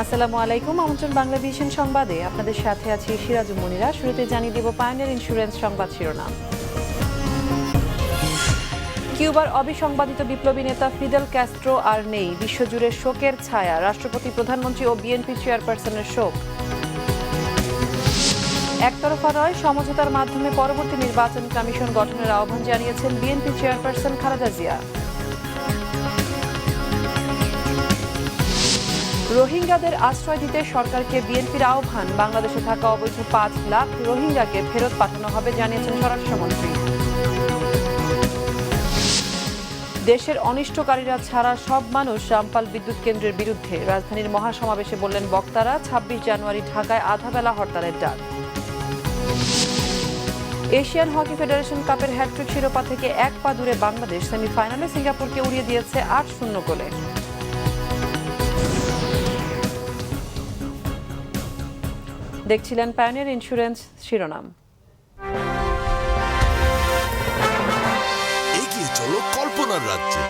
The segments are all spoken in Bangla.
আসসালামু আলাইকুম। আমন্ত্রণ বাংলাদেশের সংবাদে আপনাদের সাথে আছি সিরাজুল মনিরা। শুরুতে জানিয়ে দেব পায়োনিয়ার ইন্স্যুরেন্স সংবাদ শিরোনাম। কিউবার অবিসংবাদিত বিপ্লবী নেতা ফিদেল ক্যাস্ট্রো আর নেই, বিশ্বজুড়ে শোকের ছায়া। রাষ্ট্রপতি, প্রধানমন্ত্রী ও বিএনপি চেয়ারপারসনের শোক। একতরফা নয়, সমঝোতার মাধ্যমে পরবর্তী নির্বাচন কমিশন গঠনের আহ্বান জানিয়েছেন বিএনপি চেয়ারপারসন খালেদা জিয়া। রোহিঙ্গাদের আশ্রয় দিতে সরকারকে বিএনপির আহ্বান। বাংলাদেশে থাকা অবৈধ 5 লাখ রোহিঙ্গাকে ফেরত পাঠানো হবে জানিয়েছেন স্বরাষ্ট্রমন্ত্রী। দেশের অনিষ্টকারীরা ছাড়া সব মানুষ রামপাল বিদ্যুৎ কেন্দ্রের বিরুদ্ধে। রাজধানীর মহাসমাবেশে বললেন বক্তারা। 26 জানুয়ারি ঢাকায় আধাবেলা হরতালের ডাক। এশিয়ান হকি ফেডারেশন কাপের হ্যাট্রিক শিরোপা থেকে 1 পা দূরে বাংলাদেশ। সেমিফাইনালে সিঙ্গাপুরকে উড়িয়ে দিয়েছে 8-0 গোলে। দেখছিলেন পায়োনিয়ার ইন্স্যুরেন্স শিরোনাম। এগিয়ে চলো কল্পনার রাজ্যে।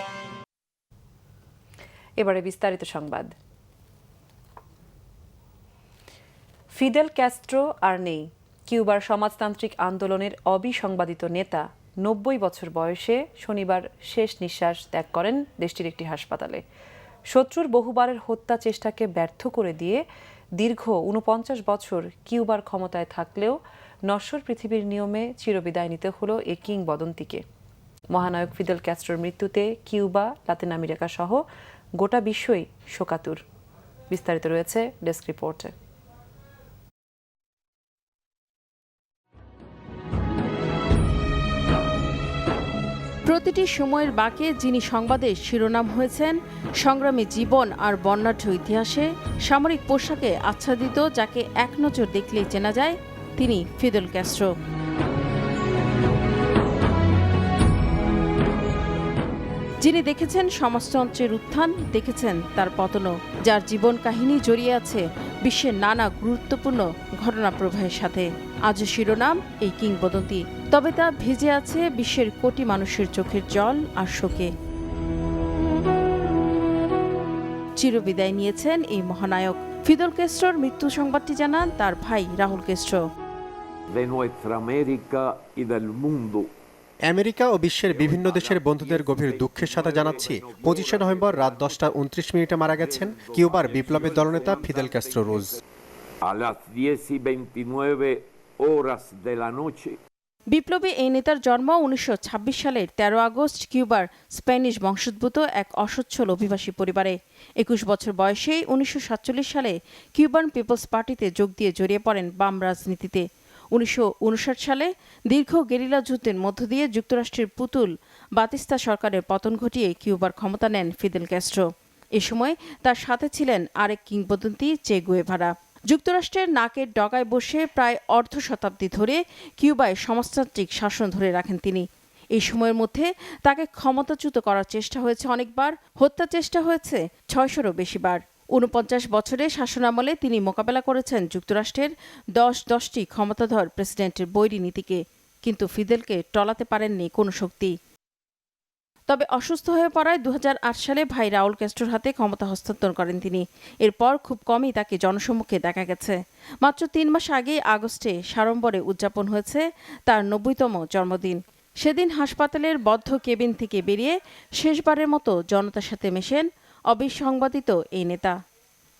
এবারে বিস্তারিত সংবাদ। ফিদেল ক্যাস্ট্রো আর নেই। কিউবার সমাজতান্ত্রিক আন্দোলনের অবিসংবাদিত নেতা 90 বছর বয়সে শনিবার শেষ নিঃশ্বাস ত্যাগ করেন দেশটির একটি হাসপাতালে। শত্রুর বহুবারের হত্যা চেষ্টাকে ব্যর্থ করে দিয়ে দীর্ঘ 49 বছর কিউবার ক্ষমতায় থাকলেও নশ্বর পৃথিবীর নিয়মে চিরবিদায় নিতে হলো এই কিংবদন্তিকে। মহানায়ক ফিদেল ক্যাস্ট্রোর মৃত্যুতে কিউবা, লাতিন আমেরিকা সহ গোটা বিশ্বই শোকাতুর। বিস্তারিত রয়েছে ডেস্ক রিপোর্টে। প্রতিটি সময়ের বাঁকে যিনি সংবাদের শিরোনাম হয়েছেন, সংগ্রামী জীবন আর বর্ণাঢ্য ইতিহাসে সামরিক পোশাকে আচ্ছাদিত, যাকে এক নজর দেখলেই চেনা যায়, তিনি ফিদেল ক্যাস্ট্রো। যিনি দেখেছেন সমাজতন্ত্রের উত্থান, দেখেছেন তার পতনও, যার জীবন কাহিনী জড়িয়ে আছে বিশ্বের নানা গুরুত্বপূর্ণ ঘটনা প্রবাহের সাথে। আজ শিরোনাম এই কিংবদন্তি, তবে তা ভিজে আছে বিশ্বের কোটি মানুষের চোখের জল আর শোকে। চিরবিদায় নিয়েছেন এই মহানায়ক। ফিদেল ক্যাস্ট্রোর মৃত্যু সংবাদটি জানান তার ভাই রাহুল ক্যাস্ট্রো। আমেরিকা ও বিশ্বের বিভিন্ন দেশের বন্ধুদের গভীর দুঃখের সাথে জানাচ্ছি, 25 নভেম্বর রাত 10:29 মারা গেছেন কিউবার বিপ্লবের দলনেতা ফিদেল ক্যাস্ট্রো রুজ। বিপ্লবী এই নেতার জন্ম 1926 সালের 13 আগস্ট কিউবার স্প্যানিশ বংশোদ্ভূত এক অসচ্ছল অভিবাসী পরিবারে। 21 বছর বয়সেই 1947 সালে কিউবান পিপলস পার্টিতে যোগ দিয়ে জড়িয়ে পড়েন বাম রাজনীতিতে। 1959 সালে দীর্ঘ গেরিলা যুদ্ধের মধ্য দিয়ে যুক্তরাষ্ট্রের পুতুল বাতিস্তা সরকারের পতন ঘটিয়ে কিউবার ক্ষমতা নেন ফিদেল ক্যাস্ট্রো। এ সময় তার সাথে ছিলেন আরেক কিংবদন্তি চে গুয়েভারা। যুক্তরাষ্ট্রের নাকের ডগায় বসে প্রায় অর্ধ শতাব্দী ধরে কিউবায় সমাজতান্ত্রিক শাসন ধরে রাখেন তিনি। এই সময়ের মধ্যে তাকে ক্ষমতাচ্যুত করার চেষ্টা হয়েছে অনেকবার, হত্যা চেষ্টা হয়েছে 600-রও বেশি বার। 49 বছরের শাসনামলে তিনি মোকাবেলা করেছেন যুক্তরাষ্ট্রের 10টি ক্ষমতাধর প্রেসিডেন্টের বৈরী নীতিকে, কিন্তু ফিদেলকে টলাতে পারেননি কোনো শক্তি। তবে অসুস্থ হয়ে পড়ায় 2008 সালে ভাই রাউল ক্যাস্ট্রোর হাতে ক্ষমতা হস্তান্তর করেন তিনি। এরপর খুব কমই তাকে জনসম্মুখে দেখা গেছে। মাত্র 3 মাস আগে আগস্টে সাড়ম্বরে উদযাপন হয়েছে তার 90তম জন্মদিন। সেদিন হাসপাতালের বদ্ধ কেবিন থেকে বেরিয়ে শেষবারের মতো জনতার সাথে মেশেন অবিসংবাদিত এই নেতা।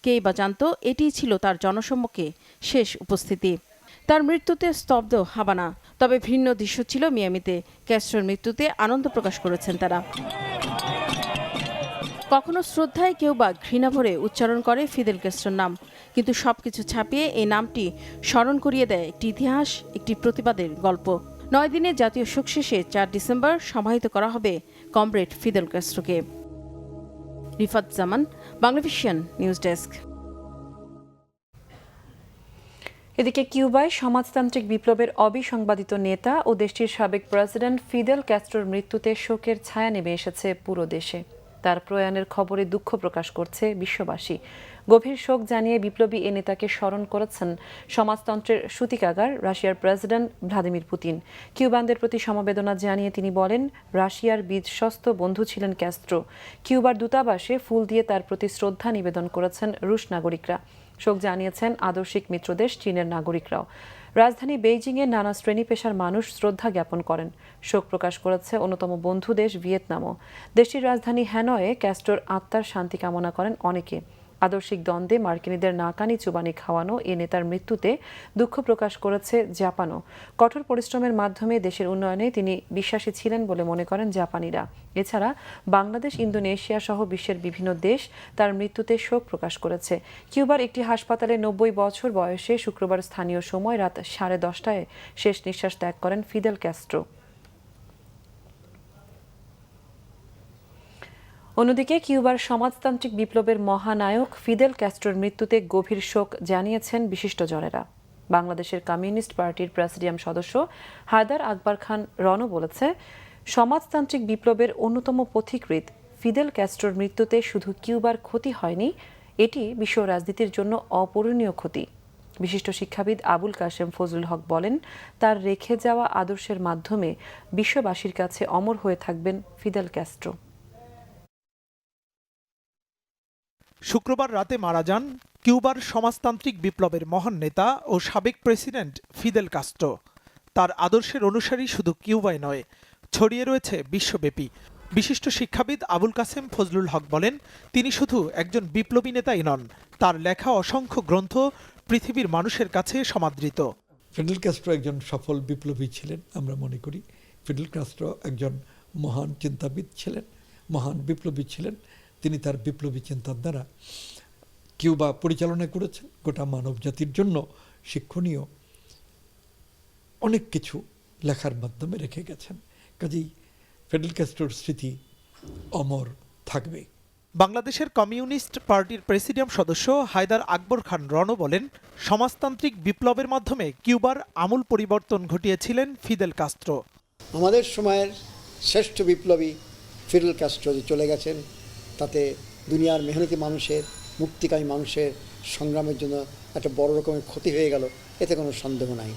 কেই বা জানত এটিই ছিল তার জনসম্মুখে শেষ উপস্থিতি। তার মৃত্যুতে স্তব্ধ হাভানা, তবে ভিন্ন দৃশ্য ছিল মিয়ামিতে। ক্যাস্ট্রোর মৃত্যুতে আনন্দ প্রকাশ করেছেন তারা। কখনো শ্রদ্ধায়, কেউ বা ঘৃণা ভরে উচ্চারণ করে ফিদেল ক্যাস্ট্রোর নাম, কিন্তু সবকিছু ছাপিয়ে এই নামটি স্মরণ করিয়ে দেয় একটি ইতিহাস, একটি প্রতিবাদের গল্প। 9 দিনে জাতীয় শোক শেষে 4 ডিসেম্বর সমাহিত করা হবে কমরেড ফিদেল ক্যাস্ট্রোকে। রিফাত জামান, বাংলাভিশন নিউজ ডেস্ক। এদিকে কিউবায় সমাজতান্ত্রিক বিপ্লবের অবিসংবাদিত নেতা ও দেশটির সাবেক প্রেসিডেন্ট ফিদেল ক্যাস্ট্রোর মৃত্যুতে শোকের ছায়া নেমে এসেছে পুরো দেশে। তার প্রয়াণের খবরে দুঃখ প্রকাশ করছে বিশ্ববাসী। গভীর শোক জানিয়ে বিপ্লবী এ নেতাকে স্মরণ করেছেন সমাজতন্ত্রের সূতিকাগার রাশিয়ার প্রেসিডেন্ট ভ্লাদিমির পুতিন। কিউবানদের প্রতি সমবেদনা জানিয়ে তিনি বলেন, রাশিয়ার বিশ্বস্ত বন্ধু ছিলেন ক্যাস্ট্রো। কিউবার দূতাবাসে ফুল দিয়ে তার প্রতি শ্রদ্ধা নিবেদন করেছেন রুশ নাগরিকরা। শোক জানিয়েছেন আদর্শিক মিত্রদেশ চীনের নাগরিকরাও। রাজধানী বেইজিংয়ে নানা শ্রেণী পেশার মানুষ শ্রদ্ধা জ্ঞাপন করেন। শোক প্রকাশ করেছে অন্যতম বন্ধু দেশ ভিয়েতনামও। দেশটির রাজধানী হ্যানয়ে ক্যাস্ট্রোর আত্মার শান্তি কামনা করেন অনেকে। আদর্শিক দ্বন্দ্বে মার্কিনীদের নাকানি চুবানি খাওয়ানো এ নেতার মৃত্যুতে দুঃখ প্রকাশ করেছে জাপানও। কঠোর পরিশ্রমের মাধ্যমে দেশের উন্নয়নে তিনি বিশ্বাসী ছিলেন বলে মনে করেন জাপানিরা। এছাড়া বাংলাদেশ, ইন্দোনেশিয়া সহ বিশ্বের বিভিন্ন দেশ তার মৃত্যুতে শোক প্রকাশ করেছে। কিউবার একটি হাসপাতালে ৯০ বছর বয়সে শুক্রবার স্থানীয় সময় রাত 10:30টায় শেষ নিঃশ্বাস ত্যাগ করেন ফিদেল ক্যাস্ট্রো। অন্যদিকে কিউবার সমাজতান্ত্রিক বিপ্লবের মহানায়ক ফিদেল ক্যাস্ট্রোর মৃত্যুতে গভীর শোক জানিয়েছেন বিশিষ্টজনেরা। বাংলাদেশের কমিউনিস্ট পার্টির প্রেসিডিয়াম সদস্য হায়দার আকবর খান রণ বলেছে, সমাজতান্ত্রিক বিপ্লবের অন্যতম পথিকৃৎ ফিদেল ক্যাস্ট্রোর মৃত্যুতে শুধু কিউবার ক্ষতি হয়নি, এটি বিশ্ব রাজনীতির জন্য অপূরণীয় ক্ষতি। বিশিষ্ট শিক্ষাবিদ আবুল কাশেম ফজলুল হক বলেন, তার রেখে যাওয়া আদর্শের মাধ্যমে বিশ্ববাসীর কাছে অমর হয়ে থাকবেন ফিদেল ক্যাস্ট্রো। শুক্রবার রাতে মারা যান কিউবার সমাজতান্ত্রিক বিপ্লবের মহান নেতা ও সাবেক প্রেসিডেন্ট ফিদেল কাস্ট্রো। তার আদর্শের অনুসারী শুধু কিউবায় নয়, ছড়িয়ে রয়েছে বিশ্বব্যাপী। বিশিষ্ট শিক্ষাবিদ আবুল কাসেম ফজলুল হক বলেন, তিনি শুধু একজন বিপ্লবী নেতাই নন, তার লেখা অসংখ্য গ্রন্থ পৃথিবীর মানুষের কাছে সমাদৃত। ফিদেল ক্যাস্ট্রো একজন সফল বিপ্লবী ছিলেন, আমরা মনে করি। ফিদেল ক্যাস্ট্রো একজন মহান চিন্তাবিদ ছিলেন, মহান বিপ্লবী ছিলেন। তিনি তার বিপ্লবী চিন্তার দ্বারা কিউবা পরিচালনা করেছেন। গোটা মানব জাতির জন্য শিক্ষণীয় অনেক কিছু লেখার মাধ্যমে রেখে গেছেন। কাজেই ফিদেল ক্যাস্ট্রোর স্মৃতি অমর থাকবে। বাংলাদেশের কমিউনিস্ট পার্টির প্রেসিডিয়াম সদস্য হায়দার আকবর খান রণ বলেন, সমাজতান্ত্রিক বিপ্লবের মাধ্যমে কিউবার আমূল পরিবর্তন ঘটিয়েছিলেন ফিদেল কাস্ট্রো। আমাদের সময়ের শ্রেষ্ঠ বিপ্লবী ফিদেল ক্যাস্ট্রো যে চলে গেছেন, তাতে দুনিয়ার মেহনতি মানুষের, মুক্তিকামী মানুষের সংগ্রামের জন্য একটা বড় রকমের ক্ষতি হয়ে গেল, এতে কোনো সন্দেহ নাই।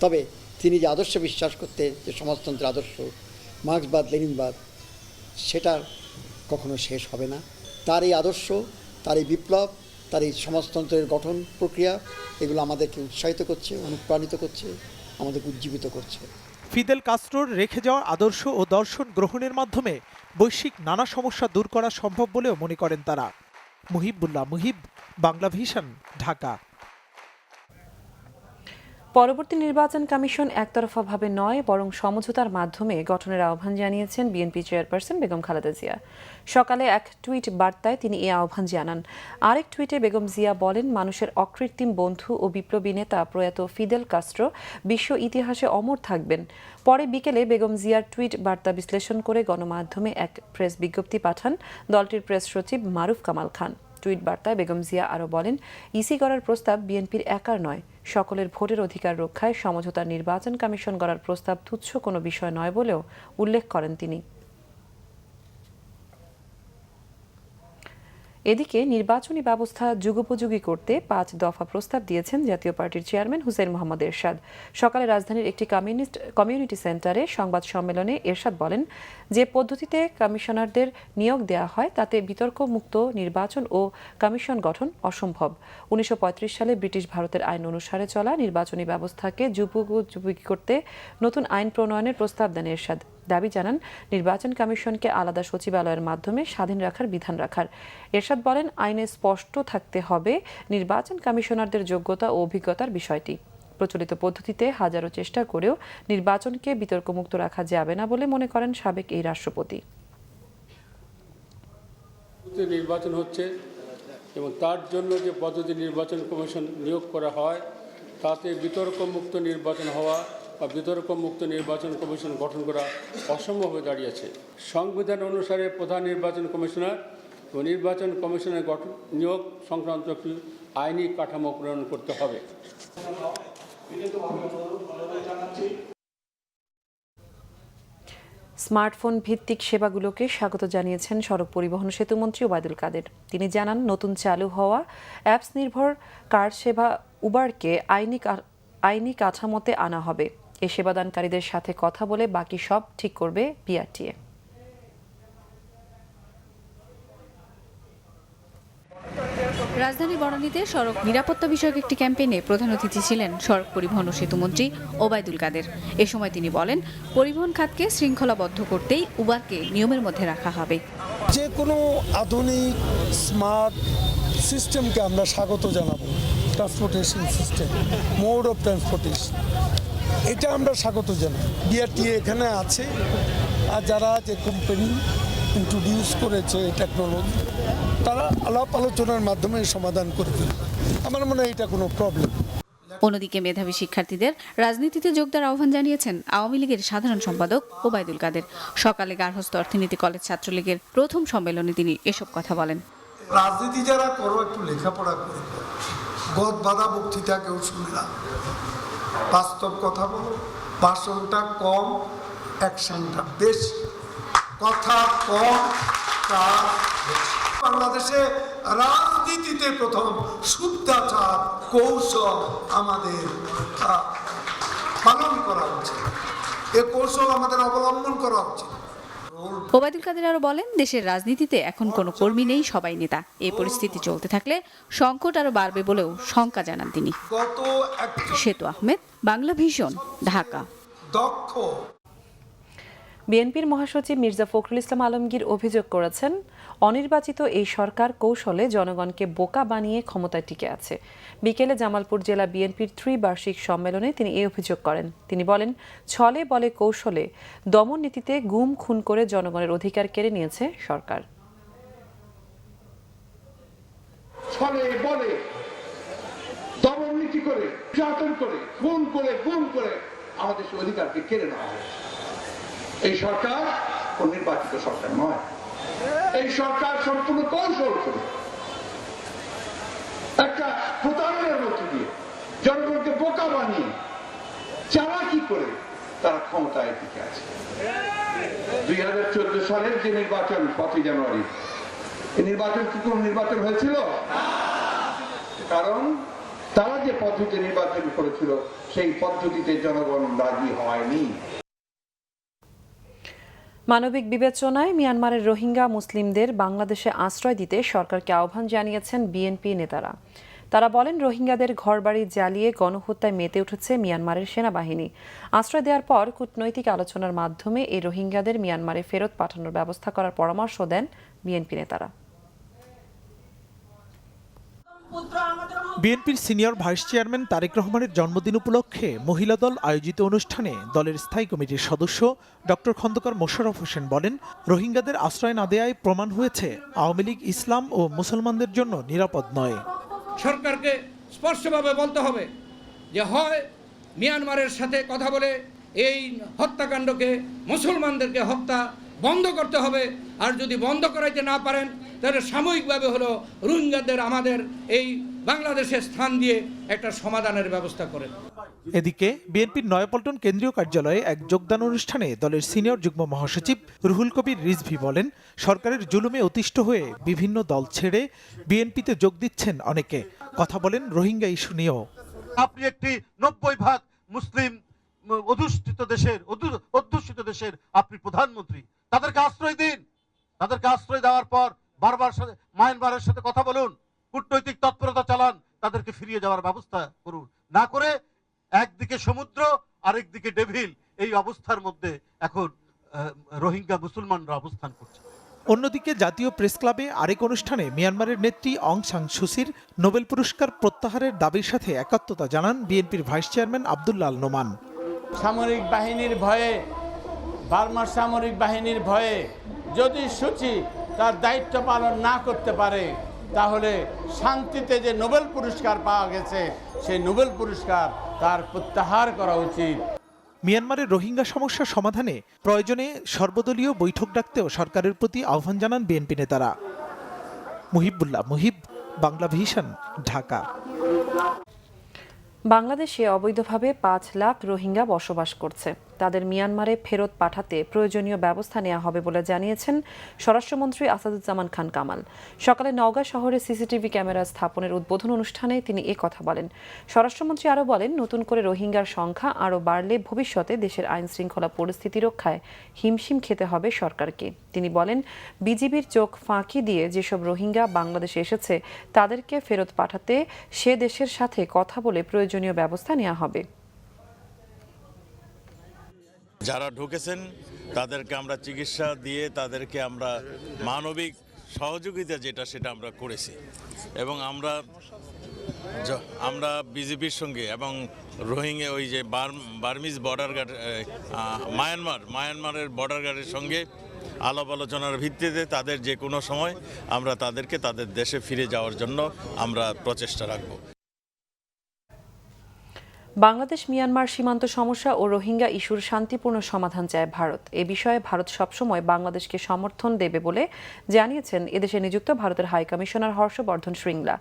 তবে তিনি যে আদর্শে বিশ্বাস করতেন, যে সমাজতন্ত্রের আদর্শ, মার্ক্সবাদ, লেনিনবাদ, সেটা কখনো শেষ হবে না। তার এই আদর্শ, তার এই বিপ্লব, তার এই সমাজতন্ত্রের গঠন প্রক্রিয়া, এগুলো আমাদেরকে উৎসাহিত করছে, অনুপ্রাণিত করছে, আমাদেরকে উজ্জীবিত করছে। ফিদেল কাস্ট্রোর রেখে যাওয়া আদর্শ ও দর্শন গ্রহণের মাধ্যমে বৈশ্বিক নানা সমস্যা দূর করা সম্ভব বলেও মনে করেন তারা। মুহিবুল্লাহ মুহিব, বাংলা ভিশন, ঢাকা। পরবর্তী নির্বাচন কমিশন একতরফাভাবে নয়, বরং সমঝোতার মাধ্যমে গঠনের আহ্বান জানিয়েছেন বিএনপি চেয়ারপারসন বেগম খালেদা জিয়া। সকালে এক টুইট বার্তায় তিনি এই আহ্বান জানান। আরেক টুইটে বেগম জিয়া বলেন, মানুষের অকৃত্রিম বন্ধু ও বিপ্লবী নেতা প্রয়াত ফিদেল কাস্ট্রো বিশ্ব ইতিহাসে অমর থাকবেন। পরে বিকেলে বেগম জিয়ার টুইট বার্তা বিশ্লেষণ করে গণমাধ্যমে এক প্রেস বিজ্ঞপ্তি পাঠান দলটির প্রেস সচিব মারুফ কামাল খান। টুইট বার্তায় বেগম জিয়া আরও বলেন, ইসি করার প্রস্তাব বিএনপির একার নয়, সকলের ভোটের অধিকার রক্ষায় সমঝোতার নির্বাচন কমিশন গড়ার প্রস্তাব তুচ্ছ কোনো বিষয় নয় বলেও উল্লেখ করেন তিনি। এদিকে নির্বাচনী ব্যবস্থা যুগোপযোগী করতে 5 দফা প্রস্তাব দিয়েছেন জাতীয় পার্টির চেয়ারম্যান হুসেইন মোহাম্মদ এরশাদ। সকালে রাজধানীর একটি কমিউনিটি সেন্টারে সংবাদ সম্মেলনে এরশাদ বলেন, যে পদ্ধতিতে কমিশনারদের নিয়োগ দেওয়া হয় তাতে বিতর্কমুক্ত নির্বাচন ও কমিশন গঠন অসম্ভব। 1935 সালে ব্রিটিশ ভারতের আইন অনুসারে চলা নির্বাচনী ব্যবস্থাকে যুগোপযোগী করতে নতুন আইন প্রণয়নের প্রস্তাব দেন এরশাদ। দাবি জানান, নির্বাচন কমিশনকে আলাদা সচিবালয়ের মাধ্যমে স্বাধীন রাখার বিধান রাখার। এরশাদ বলেন, আইনে স্পষ্ট থাকতে হবে নির্বাচন কমিশনারদের যোগ্যতা ও অভিজ্ঞতার বিষয়টি। প্রচলিত পদ্ধতিতে হাজারো চেষ্টা করেও নির্বাচনকে বিতর্কমুক্ত রাখা যাবে না বলে মনে করেন সাবেক এই রাষ্ট্রপতি। নির্বাচন হচ্ছে এবং তার জন্য যে পদ্ধতি নির্বাচন কমিশন নিয়োগ করা হয়, তাতে বিতর্কমুক্ত নির্বাচন হওয়া বা বিতর্কমুক্ত নির্বাচন কমিশন গঠন করা অসম্ভব হয়ে দাঁড়িয়েছে। সংবিধান অনুসারে প্রধান নির্বাচন কমিশনার ও নির্বাচন কমিশনের গঠন নিয়োগ সংক্রান্ত একটি আইনি কাঠামো প্রণয়ন করতে হবে। স্মার্টফোন ভিত্তিক সেবাগুলোকে স্বাগত জানিয়েছেন সড়ক পরিবহন সেতুমন্ত্রী ওবায়দুল কাদের। তিনি জানান, নতুন চালু হওয়া অ্যাপস নির্ভর কার সেবা উবারকে আইনি কাঠামোতে আনা হবে। এই সেবাদানকারীদের সাথে কথা বলে বাকি সব ঠিক করবে বিআরটিএ। রাজধানীর বনানীতে সড়ক নিরাপত্তা বিষয়ক একটি ক্যাম্পেইনে প্রধান অতিথি ছিলেন সড়ক পরিবহন ও সেতুমন্ত্রী ওবায়দুল কাদের। এ সময় তিনি বলেন, পরিবহন খাতকে শৃঙ্খলাবদ্ধ করতেই উবারকে নিয়মের মধ্যে রাখা হবে। যে কোনো আধুনিক স্মার্ট সিস্টেমকে আমরা স্বাগত জানাবো। Transportation system, mode of transportation, এটা আমরা স্বাগত জানাই। বিআরটিএ এখানে আছে, আর যারা যে কোম্পানি ইন্ট্রোডিউস করেছে টেকনোলজি, তারা আলাপ আলোচনার মাধ্যমে সমাধান করে ফেলবে। আমার মনে হয় এটা কোনো প্রবলেম। অন্যদিকে মেধাবী শিক্ষার্থীদের রাজনীতিতে যোগ দেওয়ার আহ্বান জানিয়েছেন আওয়ামী লীগের সাধারণ সম্পাদক ওবায়দুল কাদের। সকালে গার্হস্থ্য অর্থনীতি কলেজ ছাত্রলীগের প্রথম সম্মেলনে তিনি এসব কথা বলেন। রাজনীতি যারা করো, একটু লেখাপড়া করে, গদ বাঁধা বক্তৃতা কেউ শুনে না, বাস্তব কথা বলো, ভাষণটা কম, অ্যাকশনটা বেশি, কথা কম কাজ বেশি। বাংলাদেশে রাজনীতিতে প্রথম শুদ্ধাচার কৌশল আমাদের পালন করা উচিত, এ কৌশল আমাদের অবলম্বন করা উচিত। ওবায়দুল কাদের আরো বলেন, দেশের রাজনীতিতে এখন কোনো কর্মী নেই, সবাই নেতা। এই পরিস্থিতি চলতে থাকলে সংকট আরো বাড়বে বলেও শঙ্কা জানান তিনি। সেতু আহমেদ, বাংলা ভিশন, ঢাকা। দক্ষ বিএনপির মহাসচিব মির্জা ফখরুল ইসলাম আলমগীর অভিযোগ করেছেন, অনির্বাচিত এই সরকার কৌশলে জনগণকে বোকা বানিয়ে ক্ষমতায় টিকে আছে। বিকেলে জামালপুর জেলা বিএনপির ত্রিবার্ষিক সম্মেলনে তিনি এই অভিযোগ করেন। তিনি বলেন, ছলে বলে কৌশলে দমন নীতিতে গুম খুন করে জনগণের অধিকার কেড়ে নিয়েছে সরকার। ছলে বলে দমন নীতি করে, নির্যাতন করে, খুন করে, গুম করে আমাদের অধিকারকে কেড়ে নেওয়া হয়। এই সরকার কোন নির্বাচিত সরকার নয়। এই সরকার সম্পূর্ণ কৌশল করে, একটা প্রতারণার মধ্য দিয়ে জনগণকে বোকা বানিয়ে চালাকি করে তারা ক্ষমতায় টিকে আছে। 2014 সালের যে নির্বাচন 5 জানুয়ারি, এই নির্বাচন কি কোন নির্বাচন হয়েছিল? কারণ তারা যে পদ্ধতিতে নির্বাচন করেছিল সেই পদ্ধতিতে জনগণ রাজি হয়নি। মানবিক বিবেচনায় মিয়ানমারের রোহিঙ্গা মুসলিমদের বাংলাদেশে আশ্রয় দিতে সরকারকে আহ্বান জানিয়েছেন বিএনপি নেতারা। তারা বলেন, রোহিঙ্গাদের ঘরবাড়ি জ্বালিয়ে গণহত্যায় মেতে উঠেছে মিয়ানমারের সেনাবাহিনী। আশ্রয় দেওয়ার পর কূটনৈতিক আলোচনার মাধ্যমে এই রোহিঙ্গাদের মিয়ানমারে ফেরত পাঠানোর ব্যবস্থা করার পরামর্শ দেন বিএনপি নেতারা। বিএনপির সিনিয়র ভাইস চেয়ারম্যান তারেক রহমানের জন্মদিন উপলক্ষে মহিলা দল আয়োজিত অনুষ্ঠানে দলের স্থায়ী কমিটির সদস্য ডক্টর খন্দকার মোশাররফ হোসেন বলেন, রোহিঙ্গাদের আশ্রয় না দেয়ায় প্রমাণ হয়েছে আওয়ামী লীগ ইসলাম ও মুসলমানদের জন্য নিরাপদ নয়। সরকারকে স্পষ্টভাবে বলতে হবে যে হয় মিয়ানমারের সাথে কথা বলে এই হত্যাকাণ্ডকে, মুসলমানদেরকে হত্যা বন্ধ করতে হবে, আর যদি বন্ধ করাইতে না পারেন তাহলে সাময়িকভাবে হলো রোহিঙ্গাদের আমাদের এই বাংলাদেশের স্থান দিয়ে একটা সমাধানের ব্যবস্থা করেন। এদিকে বিএনপির নয়াপল্টন কেন্দ্রীয় কার্যালয়ে এক যোগদান অনুষ্ঠানে দলের সিনিয়র যুগ্ম মহাসচিব রুহুল কবির রিজভী বলেন, সরকারের জুলুমে অতিষ্ঠ হয়ে বিভিন্ন দল ছেড়ে বিএনপিতে যোগ দিচ্ছেন অনেকে। কথা বলেন রোহিঙ্গা ইস্যু নিয়েও। আপনি একটি 90% মুসলিম অধ্যুষিত দেশের আপনি প্রধানমন্ত্রী, তাদেরকে আশ্রয় দিন। তাদেরকে আশ্রয় দেওয়ার পর বারবার মায়ানমারের সাথে কথা বলুন, কূটনৈতিক তৎপরতা চালান, তাদেরকে ফিরিয়ে যাওয়ার ব্যবস্থা করুন। না করে একদিকে সমুদ্র আরেকদিকে ডেভিল, এই অবস্থার মধ্যে এখন রোহিঙ্গা মুসলমানরা অবস্থান করছে। অন্যদিকে জাতীয় প্রেস ক্লাবে আরেক অনুষ্ঠানে মিয়ানমারের নেত্রী অং সান সুচির নোবেল পুরস্কার প্রত্যাহারের দাবির সাথে একাত্মতা জানান বিএনপির ভাইস চেয়ারম্যান আব্দুল্লাহ আল নোমান। সামরিক বাহিনীর ভয়ে, বার্মার সামরিক বাহিনীর ভয়ে যদি সূচি তার দায়িত্ব পালন না করতে পারে, তাহলে শান্তিতে যে নোবেল পুরস্কার পাওয়া গেছে সেই নোবেল পুরস্কার তার প্রত্যাহার করা উচিত। মিয়ানমারের রোহিঙ্গা সমস্যা সমাধানে প্রয়োজনে সর্বদলীয় বৈঠক ডাকতেও সরকারের প্রতি আহ্বান জানান বিএনপি নেতারা। মুহিবুল্লাহ মুহিব, বাংলা ভিশন, ঢাকা। বাংলাদেশে অবৈধভাবে 5 লাখ রোহিঙ্গা বসবাস করছে। তাদের মিয়ানমারে ফেরত পাঠাতে প্রয়োজনীয় ব্যবস্থা নেওয়া হবে বলে জানিয়েছেন স্বরাষ্ট্রমন্ত্রী আসাদুজ্জামান খান কামাল। সকালে নওগাঁ শহরে সিসিটিভি ক্যামেরা স্থাপনের উদ্বোধন অনুষ্ঠানে তিনি কথা বলেন। স্বরাষ্ট্রমন্ত্রী আরও বলেন, নতুন করে রোহিঙ্গার সংখ্যা আরও বাড়লে ভবিষ্যতে দেশের আইন শৃঙ্খলা পরিস্থিতি রক্ষায় হিমশিম খেতে হবে সরকারকে। তিনি বলেন, বিজিবির চোখ ফাঁকি দিয়ে যেসব রোহিঙ্গা বাংলাদেশে এসেছে তাদেরকে ফেরত পাঠাতে সে দেশের সাথে কথা বলে প্রয়োজনীয় ব্যবস্থা নেওয়া হবে। যারা ঢুকেছেন তাদেরকে আমরা চিকিৎসা দিয়ে তাদেরকে আমরা মানবিক সহযোগিতা সেটা আমরা করেছি এবং আমরা বিজেপির সঙ্গে এবং রোহিঙ্গা ওই যে বার্মিজ বর্ডার গার্ড মায়ানমারের বর্ডার গার্ডের সঙ্গে আলাপ আলোচনার ভিত্তিতে তাদের যে কোনো সময় আমরা তাদেরকে তাদের দেশে ফিরে যাওয়ার জন্য আমরা প্রচেষ্টা রাখব। বাংলাদেশ মিয়ানমার সীমান্ত সমস্যা ও রোহিঙ্গা ইস্যুর শান্তিপূর্ণ সমাধান চায় ভারত। এ বিষয়ে ভারত সবসময় বাংলাদেশকে সমর্থন দেবে বলে জানিয়েছেন এদেশে নিযুক্ত ভারতের হাই কমিশনার হর্ষবর্ধন শ্রীংলা।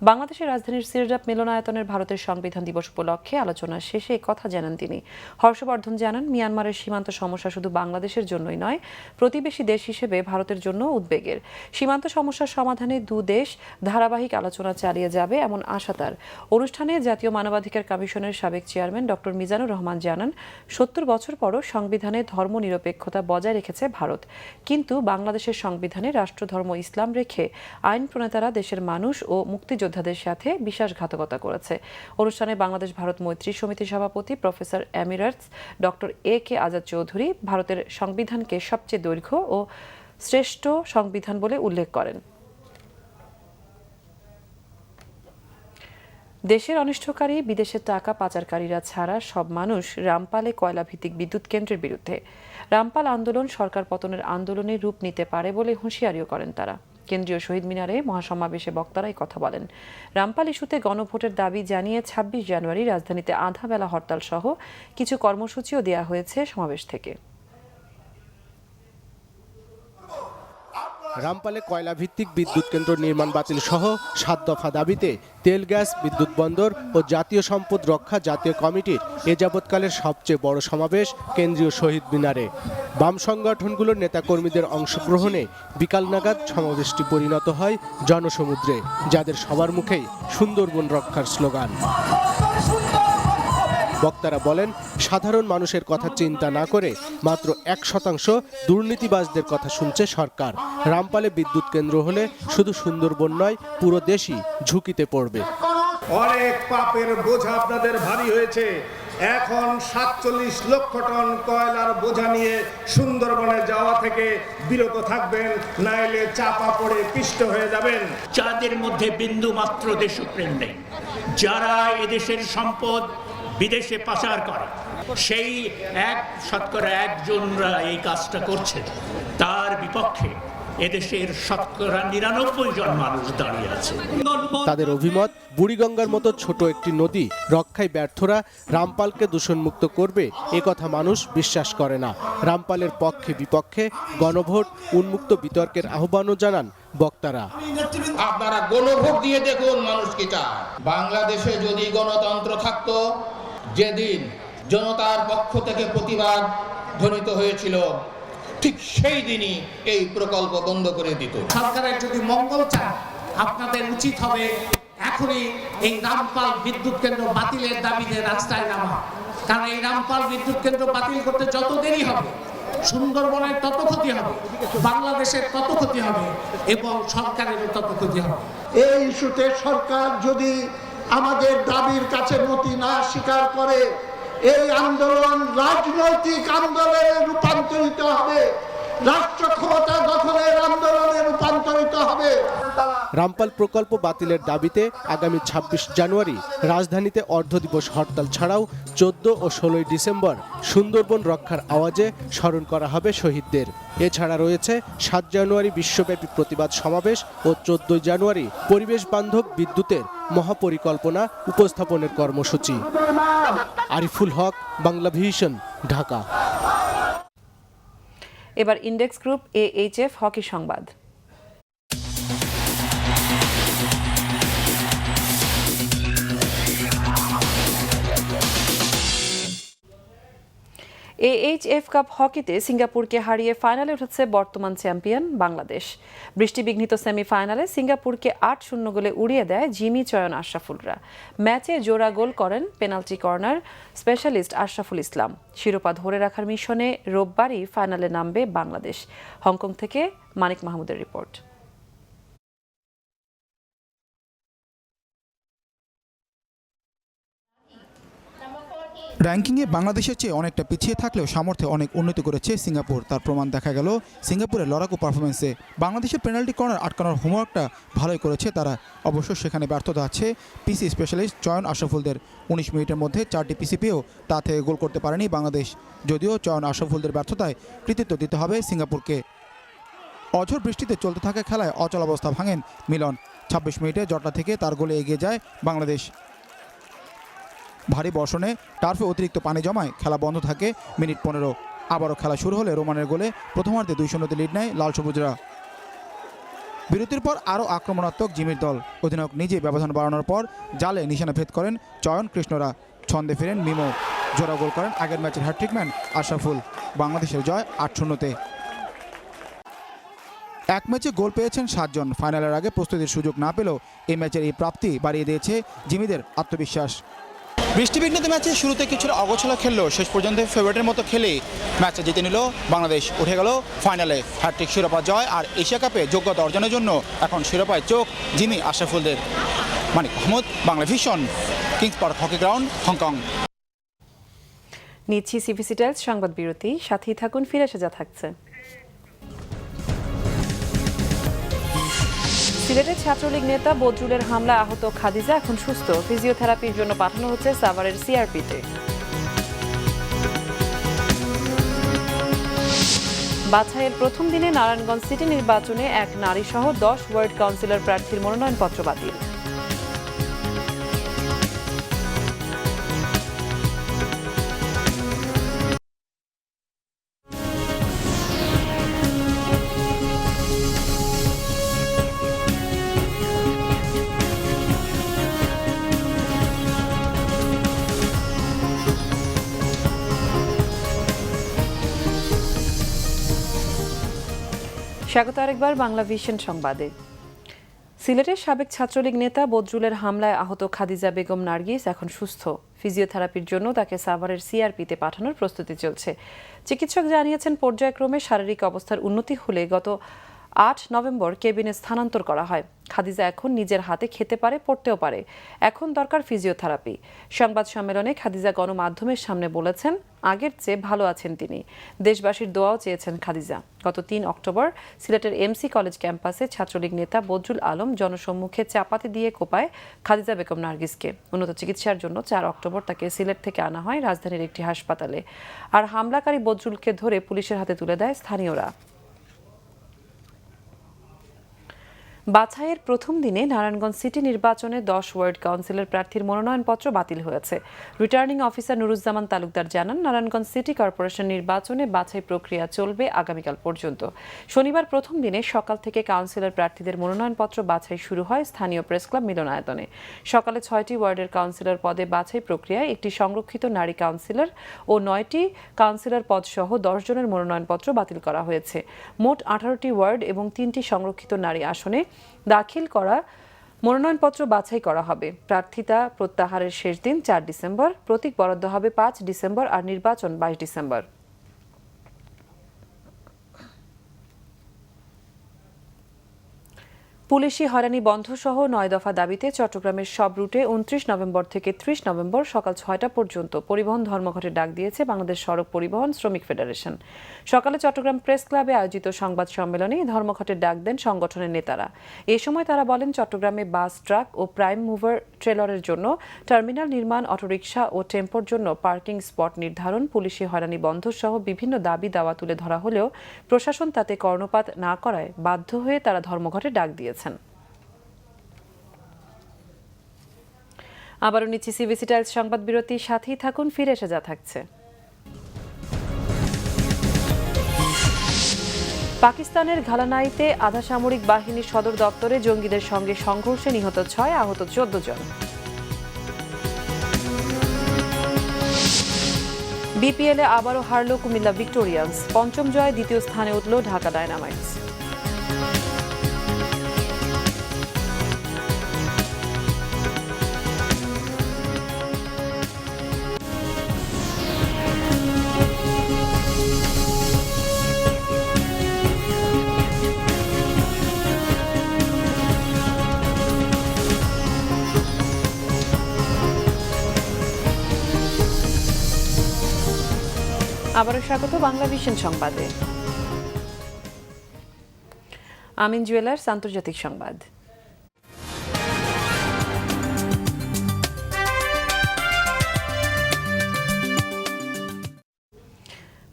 বাংলাদেশের রাজধানীর সিরজাপ মিলনায়তনের ভারতের সংবিধান দিবস উপলক্ষে আলোচনা শেষে কথা জানান তিনি। হর্ষবর্ধন জানান, মিয়ানমারের সীমান্ত সমস্যা শুধু বাংলাদেশের জন্যই নয়, প্রতিবেশী দেশ হিসেবে ভারতের জন্য উদ্বেগের। সীমান্ত সমস্যার সমাধানে দেশ ধারাবাহিক আলোচনা চালিয়ে যাবে এমন আশা তার। অনুষ্ঠানে জাতীয় মানবাধিকার কমিশনের সাবেক চেয়ারম্যান ডক্টর মিজানুর রহমান জানান, ৭০ বছর পরও সংবিধানে ধর্মনিরপেক্ষতা বজায় রেখেছে ভারত, কিন্তু বাংলাদেশের সংবিধানে রাষ্ট্রধর্ম ইসলাম রেখে আইন প্রণেতারা দেশের মানুষ ও মুক্তিযোদ্ধাদের সাথে বিশ্বাসঘাতকতা করেছে। অনুষ্ঠানে বাংলাদেশ ভারত মৈত্রী সমিতির সভাপতি professor Emirates doctor AK Azad Chowdhury ভারতের সংবিধানকে সবচেয়ে দৈর্ঘ্য ও শ্রেষ্ঠ সংবিধান বলে উল্লেখ করেন। দেশের অনিষ্টকারী বিদেশের টাকা পাচারকারীরা ছাড়া সব মানুষ রামপালে কয়লাভিত্তিক বিদ্যুৎ কেন্দ্রের বিরুদ্ধে। রামপাল আন্দোলন সরকার পতনের আন্দোলনে রূপ নিতে পারে বলে হুঁশিয়ারিও করেন তারা। কেন্দ্রীয় শহীদ মিনারে মহাসমাবেশে বক্তারাই কথা বলেন। রামপাল ইস্যুতে গণভোটের দাবি জানিয়ে ২৬ জানুয়ারি রাজধানীতে আধা বেলা হরতাল সহ কিছু কর্মসূচিও দেওয়া হয়েছে সমাবেশ থেকে। রামপালে কয়লাভিত্তিক বিদ্যুৎ কেন্দ্র নির্মাণ বাতিল সহ ৭ দফা দাবিতে তেল, গ্যাস, বিদ্যুৎ বন্দর ও জাতীয় সম্পদ রক্ষা জাতীয় কমিটির এ যাবৎকালের সবচেয়ে বড় সমাবেশ কেন্দ্রীয় শহীদ মিনারে। বাম সংগঠনগুলোর নেতাকর্মীদের অংশগ্রহণে বিকাল নাগাদ সমাবেশটি পরিণত হয় জনসমুদ্রে, যাদের সবার মুখেই সুন্দরবন রক্ষার স্লোগান। বক্তারা বলেন, সাধারণ মানুষের কথা চিন্তা না করে মাত্র ১% দুর্নীতিবাজদের কথা শুনছে সরকার। রামপালে বিদ্যুৎ কেন্দ্র হলে শুধু সুন্দরবন নয়, পুরো দেশই ঝুঁকিতে পড়বে। অনেক পাপের বোঝা আপনাদের ভারী হয়েছে। এখন ৪৭ লক্ষ টন কয়লার বোঝা নিয়ে সুন্দরবনে যাওয়া থেকে বিরত থাকবেন, নাইলে চাপা পড়ে পিষ্ট হয়ে যাবেন। যাদের মধ্যে বিন্দু মাত্র দেশপ্রেম নেই, যারা এদেশের সম্পদ বিদেশে পাচার করে, সেই 1% এই কাজটা করছে, তার বিপক্ষে এদেশের ৯৯ জন মানুষ দাঁড়িয়ে আছে। তাদের অভিমত, বুড়িগঙ্গার মতো ছোট একটি নদী রক্ষায় ব্যর্থরা রামপালকে দূষণমুক্ত করবে এ কথা মানুষ বিশ্বাস করে না। রামপালের পক্ষে বিপক্ষে গণভোট, উন্মুক্ত বিতর্কের আহ্বানও জানান বক্তারা। আপনারা গণভোট দিয়ে দেখুন মানুষ কি চায়। বাংলাদেশে যদি গণতন্ত্র থাকতো, যেদিন জনতার পক্ষ থেকে প্রতিবাদ ধ্বনিত হয়েছিল, ঠিক সেই দিনই এই প্রকল্প বন্ধ করে দিত। সরকারের যদি মঙ্গল চায়, আপনাদের উচিত হবে এখনই এই রামপাল বিদ্যুৎ কেন্দ্র বাতিলের দাবিতে রাস্তায় নামা। কারণ এই রামপাল বিদ্যুৎ কেন্দ্র বাতিল করতে যত দেরি হবে, সুন্দরবনের তত ক্ষতি হবে, বাংলাদেশের তত ক্ষতি হবে এবং সরকারেরও তত ক্ষতি হবে। এই ইস্যুতে সরকার যদি আমাদের দাবির কাছে নতি না স্বীকার করে, এই আন্দোলন রাজনৈতিক আন্দোলনে রূপান্তরিত হবে, রাষ্ট্র ক্ষমতা দখলের আন্দোলনে রূপান্তরিত হবে। রামপাল প্রকল্প বাতিলের দাবিতে আগামী ২৬ জানুয়ারি রাজধানীতে অর্ধদিবস হরতাল ছাড়াও ১৪ ও ১৬ ডিসেম্বর সুন্দরবন রক্ষার আওয়াজে স্মরণ করা হবে শহীদদের। এছাড়া রয়েছে ৭ জানুয়ারি বিশ্বব্যাপী প্রতিবাদ সমাবেশ ও ১৪ জানুয়ারি পরিবেশ বান্ধব বিদ্যুতের মহাপরিকল্পনা উপস্থাপনের কর্মসূচি। আরিফুল হক, বাংলাভিশন, ঢাকা। এবার ইন্ডেক্স গ্রুপ AHF হকি সংবাদ। AHF কাপ হকিতে সিঙ্গাপুরকে হারিয়ে ফাইনালে উঠেছে বর্তমান চ্যাম্পিয়ন বাংলাদেশ। বৃষ্টিবিঘ্নিত সেমিফাইনালে সিঙ্গাপুরকে ৮-০ গোলে উড়িয়ে দেয় জিমি চয়ন আশরাফুলরা। ম্যাচে জোড়া গোল করেন penalty corner specialist Ashraful Islam. শিরোপা ধরে রাখার মিশনে রোববারই ফাইনালে নামবে বাংলাদেশ। হংকং থেকে মানিক মাহমুদের রিপোর্ট। র্যাঙ্কিংয়ে বাংলাদেশের চেয়ে অনেকটা পিছিয়ে থাকলেও সামর্থ্যে অনেক উন্নতি করেছে সিঙ্গাপুর। তার প্রমাণ দেখা গেল সিঙ্গাপুরের লড়াকু পারফরমেন্সে। বাংলাদেশের পেনাল্টি কর্নার আটকানোর হোমওয়ার্কটা ভালোই করেছে তারা। অবশ্য সেখানে ব্যর্থতা আছে পিসি স্পেশালিস্ট চয়ন আশরাফুলদের। ১৯ মিনিটের মধ্যে 4টি পিসি পেয়েও তা থেকে গোল করতে পারেনি বাংলাদেশ। যদিও চয়ন আশরাফুলদের ব্যর্থতায় কৃতিত্ব দিতে হবে সিঙ্গাপুরকে। অঝোর বৃষ্টিতে চলতে থাকা খেলায় অচল অবস্থা ভাঙেন মিলন। ২৬ মিনিটে জটলা থেকে তার গোলে এগিয়ে যায় বাংলাদেশ। ভারী বর্ষণে টার্ফে অতিরিক্ত পানি জমায় খেলা বন্ধ থাকে মিনিট ১৫। আবারও খেলা শুরু হলে রোমানের গোলে প্রথমার্ধে ২-০তে লিড নেয় লাল সবুজরা। বিরতির পর আরও আক্রমণাত্মক জিমির দল। অধিনায়ক নিজে ব্যবধান বাড়ানোর পর জালে নিশানা ভেদ করেন চয়ন কৃষ্ণরা। ছন্দে ফেরেন মিমো। জোড়া গোল করেন আগের ম্যাচের হ্যাটট্রিকম্যান আশরাফুল। বাংলাদেশের জয় ৮-০-তে। এক ম্যাচে গোল পেয়েছেন ৭ জন। ফাইনালের আগে প্রস্তুতির সুযোগ না পেলেও এই ম্যাচের এই প্রাপ্তি বাড়িয়ে দিয়েছে জিমিদের আত্মবিশ্বাস। বৃষ্টিবিঘ্নিত ম্যাচে শুরুতে কিছুটা অগোছালো খেললেও শেষ পর্যন্ত ফেভারিটের মতো খেলেই ম্যাচে জিতে নিল বাংলাদেশ। উঠে গেল ফাইনালে। হ্যাটট্রিক শিরোপা জয় আর এশিয়া কাপে যোগ্যতা অর্জনের জন্য এখন শিরোপায় চোখ জিমি আশরাফুলদের। Manik Mahmud, Bangla vision, Kings Park hockey ground, Hong Kong. নিচ্ছি সিভিসি টাইলস সংবাদ বিরতি। সাথেই থাকুন, ফিরে এসে যা থাকছে। সিলেটের ছাত্রলীগ নেতা বদরুলের হামলায় আহত খাদিজা এখন সুস্থ। ফিজিওথেরাপির জন্য পাঠানো হচ্ছে সাভারের সিআরপিতে। বাছাইয়ের প্রথম দিনে নারায়ণগঞ্জ সিটি নির্বাচনে এক নারীসহ 10 ওয়ার্ড কাউন্সিলর প্রার্থীর মনোনয়নপত্র বাতিল। স্বাগত আরেকবার বাংলা ভিশন সংবাদে। সিলেটের সাবেক ছাত্রলীগ নেতা বদরুলের হামলায় আহত খাদিজা বেগম নার্গিস এখন সুস্থ। ফিজিওথেরাপির জন্য তাকে সাভারের সিআরপিতে পাঠানোর প্রস্তুতি চলছে। চিকিৎসক জানিয়েছেন পর্যায়ক্রমে শারীরিক অবস্থার উন্নতি হলে গত ৮ নভেম্বর কেবিনে স্থানান্তর করা হয়। খাদিজা এখন নিজের হাতে খেতে পারে, পড়তেও পারে। এখন দরকার ফিজিওথেরাপি। সংবাদ সম্মেলনে খাদিজা গণমাধ্যমের সামনে বলেছেন আগের চেয়ে ভালো আছেন তিনি। দেশবাসীর দোয়াও চেয়েছেন খাদিজা। গত ৩ অক্টোবর সিলেটের এমসি কলেজ ক্যাম্পাসে ছাত্রলীগ নেতা বদরুল আলম জনসম্মুখে চাপাতি দিয়ে কোপায় খাদিজা বেগম নার্গিসকে। উন্নত চিকিৎসার জন্য ৪ অক্টোবর তাকে সিলেট থেকে আনা হয় রাজধানীর একটি হাসপাতালে। আর হামলাকারী বদরুলকে ধরে পুলিশের হাতে তুলে দেয় স্থানীয়রা। বাছাইয়ের প্রথম দিনে নারায়ণগঞ্জ সিটি নির্বাচনে 10 ওয়ার্ড কাউন্সিলর প্রার্থীর মনোনয়নপত্র বাতিল হয়েছে। রিটার্নিং অফিসার নুরুজ্জামান তালুকদার জানান, নারায়ণগঞ্জ সিটি কর্পোরেশন নির্বাচনে বাছাই প্রক্রিয়া চলবে আগামীকাল পর্যন্ত। শনিবার প্রথম দিনে সকাল থেকে কাউন্সিলর প্রার্থীদের মনোনয়নপত্র বাছাই শুরু হয় স্থানীয় প্রেসক্লাব মিলনায়তনে। সকালে 6টি ওয়ার্ডের কাউন্সিলর পদে বাছাই প্রক্রিয়ায় একটি সংরক্ষিত নারী কাউন্সিলর ও 9টি কাউন্সিলর পদ সহ 10 জনের মনোনয়নপত্র বাতিল করা হয়েছে। মোট 18টি ওয়ার্ড এবং 3টি সংরক্ষিত নারী আসনে দাখিল করা মনোনয়নপত্র বাছাই করা হবে। প্রার্থিতা প্রত্যাহারের শেষ দিন 4 ডিসেম্বর। প্রতীক বরাদ্দ হবে 5 ডিসেম্বর আর নির্বাচন 22 ডিসেম্বর। পুলিশি হয়রানি বন্ধ সহ 9 দফা দাবিতে চট্টগ্রামের সব রুটে 29 নভেম্বর থেকে 30 নভেম্বর সকাল 6টা পর্যন্ত পরিবহন ধর্মঘটের ডাক দিয়েছে বাংলাদেশ সড়ক পরিবহন শ্রমিক ফেডারেশন। সকালে চট্টগ্রাম প্রেস ক্লাবে আয়োজিত সংবাদ সম্মেলনে ধর্মঘটের ডাক দেন সংগঠনের নেতারা। এ সময় তারা বলেন, চট্টগ্রামে বাস, ট্রাক ও প্রাইম মুভার ট্রেলরের জন্য টার্মিনাল নির্মাণ, অটোরিকশা ও টেম্পোর জন্য পার্কিং স্পট নির্ধারণ, পুলিশি হয়রানি বন্ধ সহ বিভিন্ন দাবি দাওয়া তুলে ধরা হলেও প্রশাসন তাতে কর্ণপাত না করায় বাধ্য হয়ে তারা ধর্মঘটের ডাক দিয়েছে। আবারও নিচ্ছি সিভিসি টাইলস সংবাদ বিরতি। সাথেই থাকুন, ফিরে এসে যা থাকছে। পাকিস্তানের ঘালানাইতে আধা সামরিক বাহিনীর সদর দপ্তরে জঙ্গিদের সঙ্গে সংঘর্ষে নিহত 6, আহত 14 জন। বিপিএলে আবারও হারল কুমিল্লা ভিক্টোরিয়ান্স, পঞ্চম জয়, দ্বিতীয় স্থানে উঠল ঢাকা ডায়নামাইটস। আবারও স্বাগত বাংলা ভিশন সংবাদে। আমিন জুয়েলার্স আন্তর্জাতিক সংবাদ।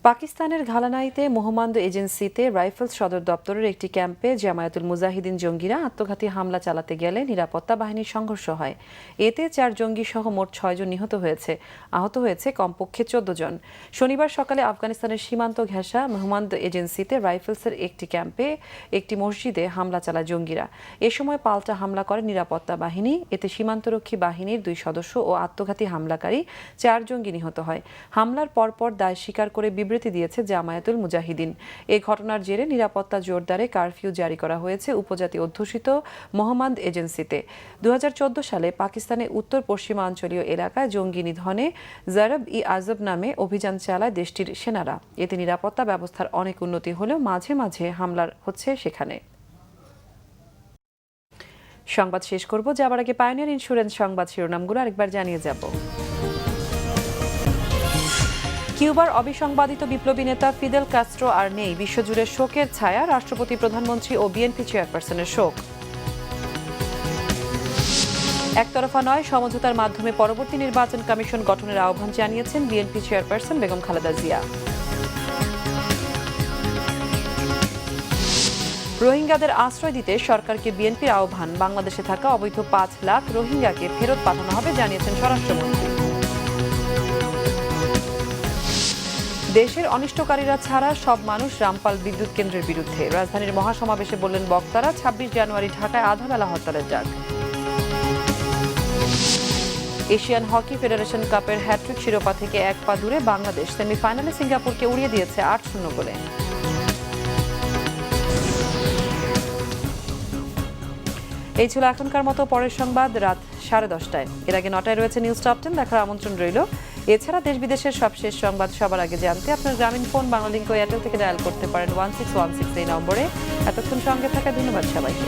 পাকিস্তানের ঘালানাইতে মোহাম্মদ এজেন্সিতে রাইফেলস সদর দপ্তরের একটি ক্যাম্পে জামায়াতুল মুজাহিদিন জঙ্গিরা আত্মঘাতী হামলা চালাতে গেলে নিরাপত্তা বাহিনীর সংঘর্ষ হয়। এতে 4 জঙ্গি সহ মোট 6 জন নিহত হয়েছে, আহত হয়েছে কমপক্ষে 14 জন। শনিবার সকালে আফগানিস্তানের সীমান্ত ঘেঁষা মোহাম্মদ এজেন্সিতে রাইফেলসের একটি ক্যাম্পে একটি মসজিদে হামলা চালায় জঙ্গিরা। এ সময় পাল্টা হামলা করে নিরাপত্তা বাহিনী। এতে সীমান্তরক্ষী বাহিনীর 2 সদস্য ও আত্মঘাতী হামলাকারী 4 জঙ্গি নিহত হয়। হামলার পরপর দায় স্বীকার করে বিবৃতি দিয়েছে জামায়াতুল মুজাহিদিন। এই ঘটনার জেরে নিরাপত্তা জোরদারে কারফিউ জারি করা হয়েছে উপজাতি অধ্যুষিত মোহাম্মদ এজেন্সিতে। 2014 সালে পাকিস্তানের উত্তর পশ্চিমাঞ্চলীয় এলাকায় জঙ্গি নিধনে জারব-ই-আজব নামে অভিযান চালায় দেশটির সেনারা। এতে নিরাপত্তা ব্যবস্থার অনেক উন্নতি হলেও মাঝে মাঝে হামলা হচ্ছে সেখানে। সংবাদ শেষ করব, যাবার আগে পায়োনিয়ার ইন্স্যুরেন্স সংবাদ শিরোনামগুলো আরেকবার জানিয়ে যাব। কিউবার অবিসংবাদিত বিপ্লবী নেতা ফিদেল কাস্ট্রো আর নেই, বিশ্বজুড়ে শোকের ছায়া, রাষ্ট্রপতি, প্রধানমন্ত্রী ও বিএনপি চেয়ারপারসনের শোক। একতরফা নয়, সমঝোতার মাধ্যমে পরবর্তী নির্বাচন কমিশন গঠনের আহ্বান জানিয়েছেন বিএনপি চেয়ারপারসন বেগম খালেদা জিয়া। রোহিঙ্গাদের আশ্রয় দিতে সরকারকে বিএনপির আহ্বান, বাংলাদেশে থাকা অবৈধ 5 লাখ রোহিঙ্গাকে ফেরত পাঠানো হবে জানিয়েছেন স্বরাষ্ট্রমন্ত্রী। দেশের অনিষ্টকারীরা ছাড়া সব মানুষ রামপাল বিদ্যুৎ কেন্দ্রের বিরুদ্ধে, রাজধানীর মহাসমাবেশে বললেন বক্তারা। 26 জানুয়ারি ঢাকায় আধাবেলা হরতালের ডাক। এশিয়ান হকি ফেডারেশন কাপের হ্যাট্রিক শিরোপা থেকে 1 পা দূরে বাংলাদেশ, সেমিফাইনালে সিঙ্গাপুরকে উড়িয়ে দিয়েছে 8-0 গোলে। এই ছিল এখনকার মতো, পরের সংবাদ রাত 10:30টায়। এর আগে 9টায় রয়েছে নিউজ টপ 10 দেখার আমন্ত্রণ রইল। এছাড়া দেশ বিদেশের সবশেষ সংবাদ সবার আগে জানতে আপনার গ্রামীণ ফোন, বাংলালিংক ও এয়ারটেল থেকে ডায়াল করতে পারেন 1616 এই নম্বরে। এতক্ষণ সঙ্গে থাকা ধন্যবাদ সবাইকে।